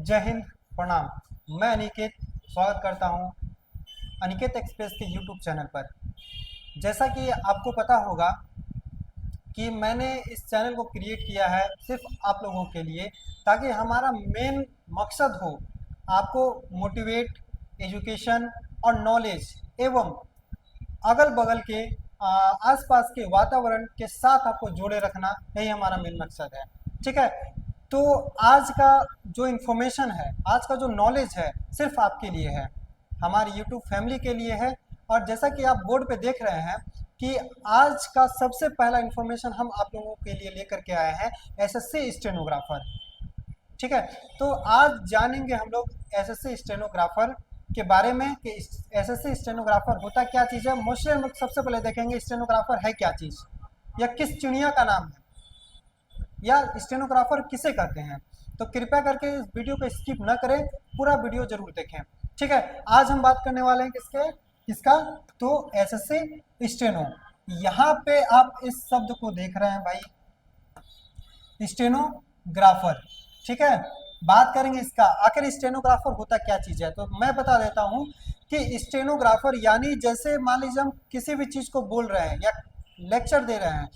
जय हिंद, प्रणाम। मैं अनिकेत स्वागत करता हूं अनिकेत एक्सप्रेस के यूट्यूब चैनल पर। जैसा कि आपको पता होगा कि मैंने इस चैनल को क्रिएट किया है सिर्फ आप लोगों के लिए, ताकि हमारा मेन मकसद हो आपको मोटिवेट, एजुकेशन और नॉलेज एवं अगल बगल के आसपास के वातावरण के साथ आपको जोड़े रखना, यही हमारा मेन मकसद है। ठीक है। तो आज का जो इन्फॉर्मेशन है, आज का जो नॉलेज है, सिर्फ आपके लिए है, हमारी यूट्यूब फैमिली के लिए है। और जैसा कि आप बोर्ड पे देख रहे हैं कि आज का सबसे पहला इन्फॉर्मेशन हम आप लोगों के लिए लेकर के आए हैं एसएससी स्टेनोग्राफर। ठीक है। तो आज जानेंगे हम लोग एसएससी स्टेनोग्राफर के बारे में कि एसएससी स्टेनोग्राफर होता क्या चीज़ है। मोस्टली हम लोग सबसे पहले देखेंगे स्टेनोग्राफर है क्या चीज़, या किस चिड़िया का नाम है, या स्टेनोग्राफर किसे कहते हैं। तो कृपया करके इस वीडियो को स्किप न करें, पूरा वीडियो जरूर देखें। ठीक है। आज हम बात करने वाले हैं किसका, तो एसएससी स्टेनो। यहाँ पे आप इस शब्द को देख रहे हैं भाई, स्टेनोग्राफर। ठीक है। बात करेंगे इसका, आखिर स्टेनोग्राफर होता क्या चीज़ है। तो मैं बता देता हूँ कि स्टेनोग्राफर यानी जैसे मान लीजिए हम किसी भी चीज़ को बोल रहे हैं या लेक्चर दे रहे हैं,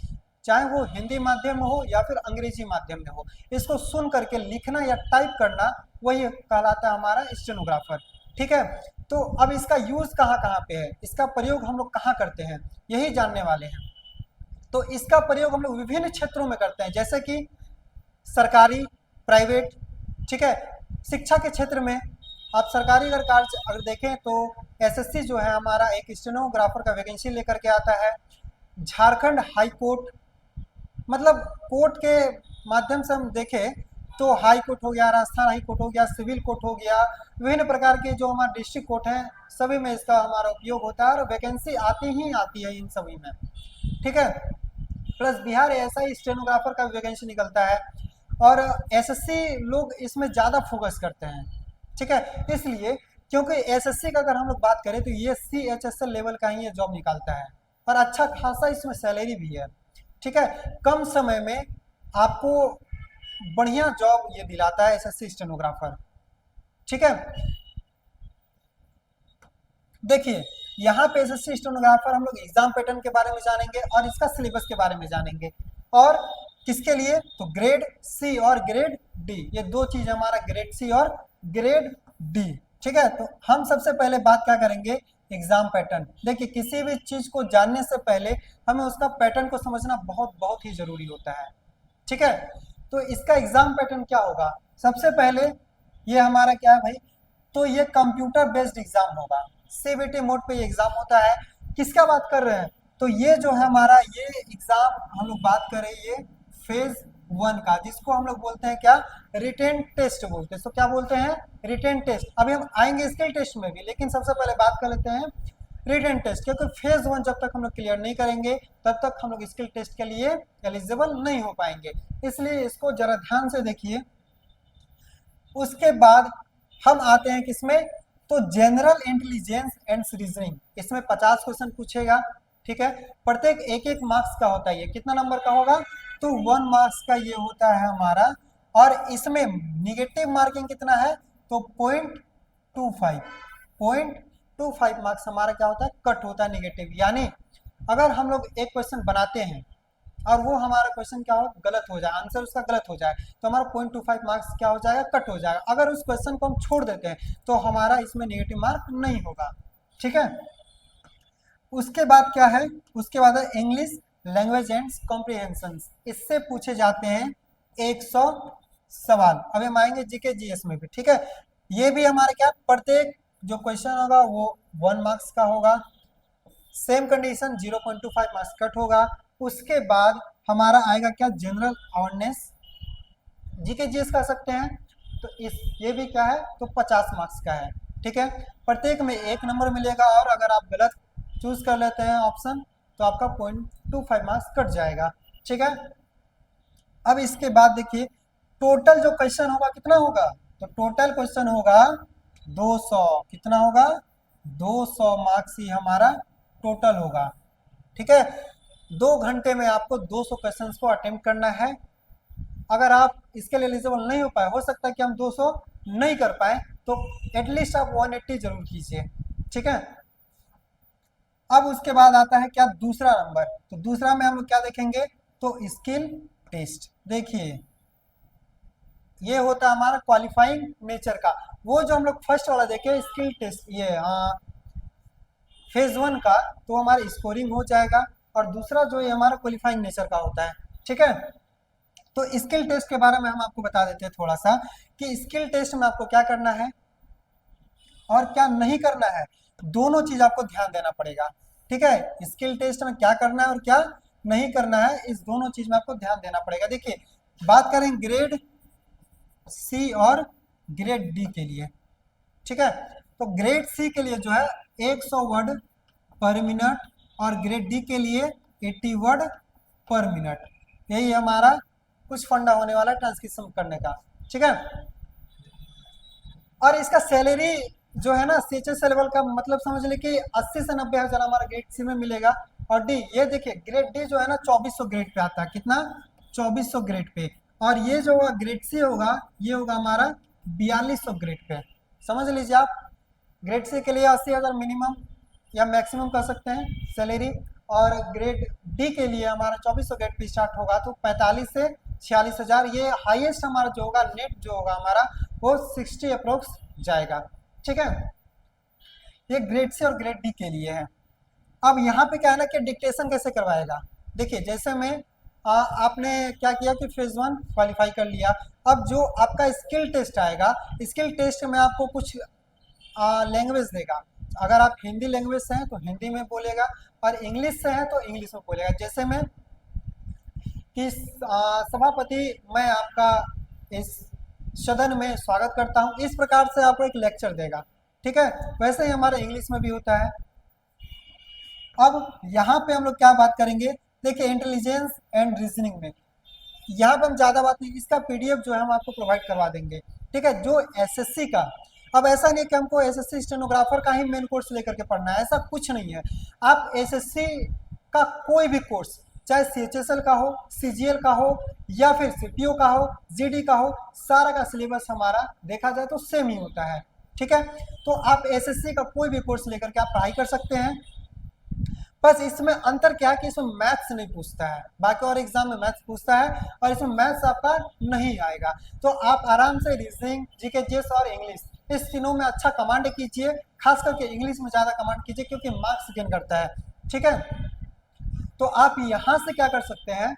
चाहे वो हिंदी माध्यम में हो या फिर अंग्रेजी माध्यम में हो, इसको सुन करके लिखना या टाइप करना, वही कहलाता है हमारा स्टेनोग्राफर। ठीक है। तो अब इसका यूज कहाँ कहाँ पे है, इसका प्रयोग हम लोग कहाँ करते हैं, यही जानने वाले हैं। तो इसका प्रयोग हम लोग विभिन्न क्षेत्रों में करते हैं, जैसे कि सरकारी, प्राइवेट। ठीक है। शिक्षा के क्षेत्र में आप सरकारी अगर कार्य अगर देखें तो एसएससी जो है हमारा एक स्टेनोग्राफर का वैकेंसी लेकर के आता है। झारखंड हाई कोर्ट, मतलब कोर्ट के माध्यम से हम देखें तो हाई कोर्ट हो गया, राजस्थान हाई कोर्ट हो गया, सिविल कोर्ट हो गया, विभिन्न प्रकार के जो हमारे डिस्ट्रिक्ट कोर्ट हैं, सभी में इसका हमारा उपयोग होता है और वैकेंसी आती ही आती है इन सभी में। ठीक है। प्लस बिहार ऐसा ही स्टेनोग्राफर का वैकेंसी निकलता है और एसएससी लोग इसमें ज़्यादा फोकस करते हैं। ठीक है। इसलिए क्योंकि एसएससी का अगर हम लोग बात करें तो ये CHSL लेवल का ही ये जॉब निकालता है और अच्छा खासा इसमें सैलरी भी है। ठीक है। कम समय में आपको बढ़िया जॉब ये दिलाता है एसएससी स्टेनोग्राफर। ठीक है। देखिए, यहाँ पे एसएससी स्टेनोग्राफर हम लोग एग्जाम पैटर्न के बारे में जानेंगे और इसका सिलेबस के बारे में जानेंगे। और किसके लिए, तो ग्रेड सी और ग्रेड डी, ये दो चीज हमारा, ग्रेड सी और ग्रेड डी। ठीक है। तो हम सबसे पहले बात क्या करेंगे, एग्जाम पैटर्न। देखिए, किसी भी चीज को जानने से पहले हमें उसका पैटर्न को समझना बहुत बहुत ही जरूरी होता है। ठीक है। तो इसका एग्जाम पैटर्न क्या होगा, सबसे पहले ये हमारा क्या है भाई, तो ये कंप्यूटर बेस्ड एग्जाम होगा। सीबीटी मोड पे ये एग्जाम होता है। किसका बात कर रहे हैं, तो ये जो है हमारा ये एग्जाम हम लोग बात करें ये फेज 1 का, जिसको हम लोग बोलते हैं क्या, रिटेन टेस्ट बोलते हैं। तो क्या बोलते हैं, रिटेन टेस्ट। अभी हम आएंगे स्किल टेस्ट में भी, लेकिन सबसे पहले बात कर लेते हैं रिटेन टेस्ट, क्योंकि फेज 1 जब तक हम लोग क्लियर नहीं करेंगे तब तक हम लोग स्किल टेस्ट के लिए एलिजिबल नहीं हो पाएंगे। इसलिए इसको जरा ध्यान से देखिए। उसके बाद हम आते हैं किसमें, तो जनरल इंटेलिजेंस एंड रीजनिंग। इसमें 50 क्वेश्चन पूछेगा। ठीक है। प्रत्येक एक एक मार्क्स का होता है, ये कितना नंबर का होगा, तो 1 मार्क्स का ये होता है हमारा। और इसमें निगेटिव मार्किंग कितना है, तो 0.25 मार्क्स हमारा क्या होता है, कट होता है निगेटिव। यानी अगर हम लोग एक क्वेश्चन बनाते हैं और वो हमारा क्वेश्चन क्या हो, गलत हो जाए, आंसर उसका गलत हो जाए, तो हमारा 0.25 मार्क्स क्या हो जाएगा, कट हो जाएगा। अगर उस क्वेश्चन को हम छोड़ देते हैं तो हमारा इसमें नेगेटिव मार्क नहीं होगा। ठीक है। उसके बाद क्या है, उसके बाद है इंग्लिश लैंग्वेज एंड कॉम्प्रिहेंशन। इससे पूछे जाते हैं 100 सवाल। अभी हम आएंगे जीके जीएस में भी। ठीक है। ये भी हमारे क्या, प्रत्येक जो क्वेश्चन होगा वो 1 मार्क्स का होगा। सेम कंडीशन 0.25 मार्क्स कट होगा। उसके बाद हमारा आएगा क्या, जनरल अवेयरनेस, जीके जीएस कर सकते हैं। तो इस ये भी क्या है, तो 50 मार्क्स का है। ठीक है। प्रत्येक में 1 नंबर मिलेगा और अगर आप गलत चूज कर लेते हैं ऑप्शन तो आपका 0.25 मार्क्स कट जाएगा। ठीक है। अब इसके बाद देखिए टोटल जो क्वेश्चन होगा कितना होगा, तो टोटल क्वेश्चन होगा 200। कितना होगा, 200 मार्क्स ही हमारा टोटल होगा। ठीक है। 2 घंटे में आपको 200 क्वेश्चंस को अटेम्प्ट करना है। अगर आप इसके लिए एलिजिबल नहीं हो पाए, हो सकता है कि हम 200 नहीं कर पाए, तो एटलीस्ट आप 180 जरूर कीजिए, ठीक है। अब उसके बाद आता है क्या, दूसरा नंबर। तो दूसरा में हम लोग क्या देखेंगे, तो स्किल टेस्ट। देखिए ये होता है हमारा क्वालिफाइंग नेचर का। वो जो हम लोग फर्स्ट वाला देखे स्किल टेस्ट, ये फेज 1 का, तो हमारा स्कोरिंग हो जाएगा। और दूसरा जो ये हमारा क्वालिफाइंग नेचर का होता है, ठीक है। तो स्किल टेस्ट के बारे में हम आपको बता देते हैं थोड़ा सा, कि स्किल टेस्ट में आपको क्या करना है और क्या नहीं करना है, दोनों चीज आपको ध्यान देना पड़ेगा, ठीक है। स्किल टेस्ट में क्या करना है और क्या नहीं करना है, इस दोनों चीज में आपको ध्यान देना पड़ेगा। देखिए बात करें ग्रेड सी और ग्रेड डी के लिए, ठीक है। तो ग्रेड सी के लिए जो है 100 वर्ड पर मिनट, और ग्रेड डी के लिए 80 वर्ड पर मिनट। यही हमारा कुछ फंडा होने वाला है ट्रांसक्रिप्शन करने का, ठीक है। और इसका सैलरी जो है ना सीएचएस लेवल का, मतलब समझ ले कि 80 से 90 हजार हमारा ग्रेड सी में मिलेगा। और डी, ये देखिए ग्रेड डी जो है ना 2400 ग्रेड पे आता है, कितना, 2400 ग्रेड पे। और ये जो ग्रेड सी होगा ये होगा हमारा 4200 ग्रेड पे। समझ लीजिए आप, ग्रेड सी के लिए 80,000 मिनिमम या मैक्सिमम कर सकते हैं सैलरी। और ग्रेड डी के लिए हमारा 2400 ग्रेड पे स्टार्ट होगा, तो 45 से 46,000। ये हाईएस्ट हमारा जो होगा नेट जो होगा हमारा वो 60 अप्रोक्स जाएगा, ठीक है। ये ग्रेड सी और ग्रेड डी के लिए है। अब यहाँ पे क्या है ना कि डिक्टेशन कैसे करवाएगा। देखिए जैसे मैं आपने क्या किया कि फेज 1 क्वालिफाई कर लिया। अब जो आपका स्किल टेस्ट आएगा, स्किल टेस्ट में आपको कुछ लैंग्वेज देगा। अगर आप हिंदी लैंग्वेज से हैं तो हिंदी में बोलेगा, और इंग्लिश से हैं तो इंग्लिश में बोलेगा। जैसे मैं कि सभापति, मैं आपका इस सदन में स्वागत करता हूं, इस प्रकार से आपको एक लेक्चर देगा, ठीक है। वैसे ही हमारा इंग्लिश में भी होता है। अब यहाँ पे हम लोग क्या बात करेंगे, देखिए इंटेलिजेंस एंड रीजनिंग में, यहाँ पे हम ज़्यादा बात नहीं, इसका पीडीएफ जो है हम आपको प्रोवाइड करवा देंगे, ठीक है, जो एसएससी का। अब ऐसा नहीं कि हमको एसएससी स्टेनोग्राफर का ही मेन कोर्स लेकर के पढ़ना है, ऐसा कुछ नहीं है। आप एसएससी का कोई भी कोर्स, चाहे सीएचएसएल का हो, सीजीएल का हो, या फिर सीपीओ का हो, जीडी का हो, सारा का सिलेबस हमारा देखा जाए तो सेम ही होता है, ठीक है। तो आप एसएससी का कोई भी कोर्स लेकर के आप पढ़ाई कर सकते हैं। बस इसमें अंतर क्या है कि इसमें मैथ्स नहीं पूछता है, बाकी और एग्जाम में मैथ्स पूछता है, और इसमें मैथ्स आपका नहीं आएगा। तो आप आराम से रीजनिंग, जीके, जीएस और इंग्लिश, इस तीनों में अच्छा कमांड कीजिए। खास करके इंग्लिश में ज़्यादा कमांड कीजिए, क्योंकि मार्क्स गेन करता है, ठीक है। तो आप यहाँ से क्या कर सकते हैं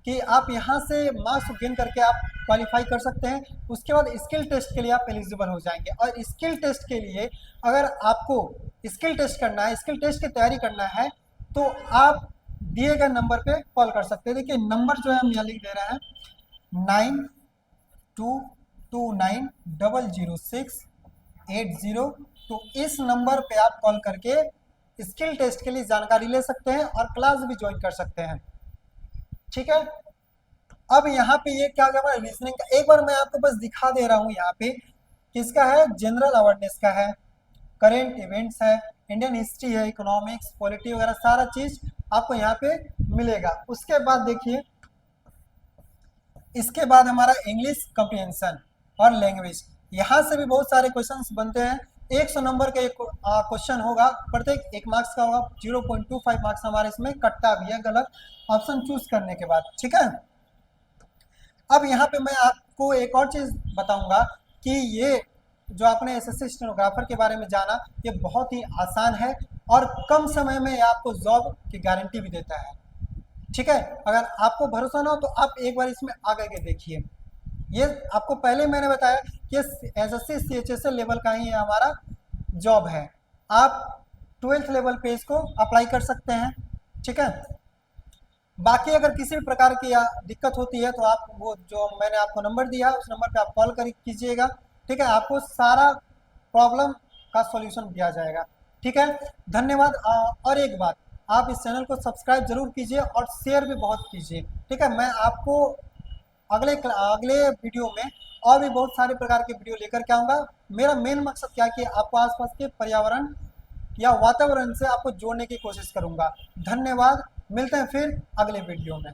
कि आप यहाँ से मार्क्स गेन करके आप क्वालिफाई कर सकते हैं। उसके बाद स्किल टेस्ट के लिए आप एलिजिबल हो जाएंगे। और स्किल टेस्ट के लिए अगर आपको स्किल टेस्ट करना है, स्किल टेस्ट की तैयारी करना है, तो आप दिए गए नंबर पे कॉल कर सकते हैं। देखिए नंबर जो है हम यहाँ लिख दे रहे हैं, 9229006806। तो इस नंबर पे आप कॉल करके स्किल टेस्ट के लिए जानकारी ले सकते हैं और क्लास भी ज्वाइन कर सकते हैं, ठीक है। अब यहाँ पे ये क्या होगा, रीजनिंग का एक बार मैं आपको बस दिखा दे रहा हूँ। यहाँ पे किसका है, जनरल अवेयरनेस का है, करेंट इवेंट्स है, इंडियन हिस्ट्री है, इकोनॉमिक्स, पॉलिटी वगैरह सारा चीज आपको यहाँ पे मिलेगा। उसके बाद देखिए, इसके बाद हमारा इंग्लिश कम्प्रीहेंशन और लैंग्वेज, यहाँ से भी बहुत सारे क्वेश्चंस बनते हैं। 100 नंबर का एक क्वेश्चन होगा, प्रत्येक 1 मार्क्स का होगा। 0.25 मार्क्स हमारे इसमें कटता भी है गलत ऑप्शन चूज करने के बाद, ठीक है। अब यहाँ पे मैं आपको एक और चीज बताऊंगा कि ये जो आपने एसएससी स्टेनोग्राफर के बारे में जाना, ये बहुत ही आसान है और कम समय में आपको जॉब की गारंटी भी देता है, ठीक है। अगर आपको भरोसा ना हो तो आप एक बार इसमें आगे के देखिए। ये आपको पहले मैंने बताया कि एसएससी सीएचएसएल लेवल का ही हमारा जॉब है। आप 12th लेवल पे इसको अप्लाई कर सकते हैं, ठीक है। बाकी अगर किसी भी प्रकार की दिक्कत होती है तो आप वो जो मैंने आपको नंबर दिया उस नंबर पे आप कॉल कर कीजिएगा, ठीक है। आपको सारा प्रॉब्लम का सॉल्यूशन दिया जाएगा, ठीक है। धन्यवाद। और एक बात, आप इस चैनल को सब्सक्राइब जरूर कीजिए और शेयर भी बहुत कीजिए, ठीक है। मैं आपको अगले वीडियो में और भी बहुत सारे प्रकार के वीडियो लेकर के आऊँगा। मेरा मेन मकसद क्या है कि आपको आसपास के पर्यावरण या वातावरण से आपको जोड़ने की कोशिश करूँगा। धन्यवाद, मिलते हैं फिर अगले वीडियो में।